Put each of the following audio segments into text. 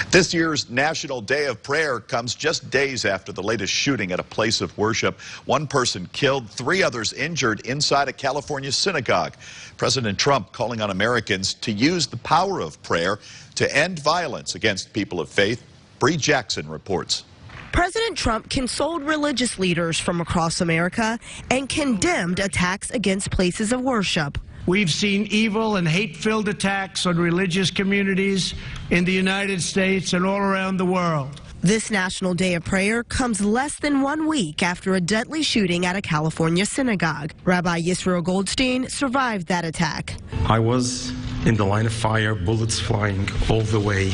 This year's National Day of Prayer comes just days after the latest shooting at a place of worship. One person killed, 3 others injured inside a California synagogue. President Trump calling on Americans to use the power of prayer to end violence against people of faith. Bree Jackson reports. President Trump consoled religious leaders from across America and condemned attacks against places of worship. We've seen evil and hate-filled attacks on religious communities in the United States and all around the world. This National Day of Prayer comes less than 1 week after a deadly shooting at a California synagogue. Rabbi Yisrael Goldstein survived that attack. I was in the line of fire, bullets flying all the way.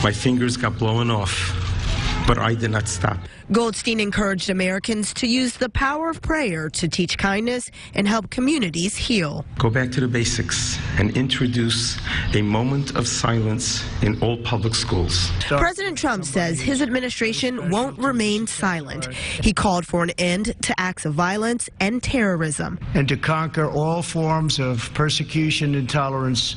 My fingers got blown off, but I did not stop. Goldstein encouraged Americans to use the power of prayer to teach kindness and help communities heal. Go back to the basics and introduce a moment of silence in all public schools. President Trump says his administration won't remain silent. He called for an end to acts of violence and terrorism. And to conquer all forms of persecution, intolerance,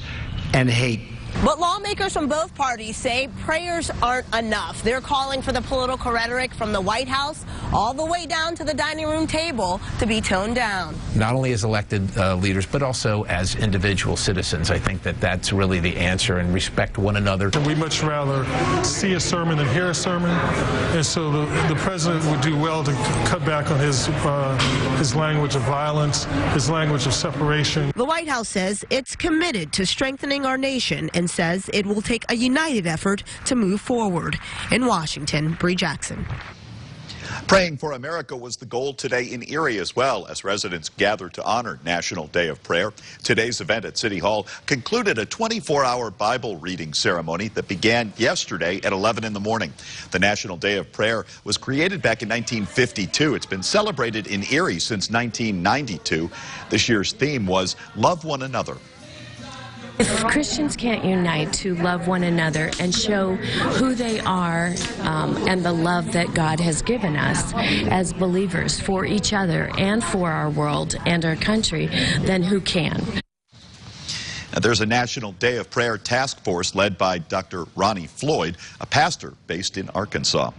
and hate. But lawmakers from both parties say prayers aren't enough. They're calling for the political rhetoric from the White House all the way down to the dining room table to be toned down. Not only as elected leaders, but also as individual citizens. I think that that's really the answer, and respect one another. We'd much rather see a sermon than hear a sermon, and so the president would do well to cut back on his language of violence, his language of separation. The White House says it's committed to strengthening our nation and says it will take a united effort to move forward. In Washington, Bree Jackson. Praying for America was the goal today in Erie as well, as residents gathered to honor National Day of Prayer. Today's event at City Hall concluded a 24-hour Bible reading ceremony that began yesterday at 11 in the morning. The National Day of Prayer was created back in 1952. It's been celebrated in Erie since 1992. This year's theme was Love One Another. If Christians can't unite to love one another and show who they are and the love that God has given us as believers for each other and for our world and our country, then who can? There's a National Day of Prayer task force led by Dr. Ronnie Floyd, a pastor based in Arkansas.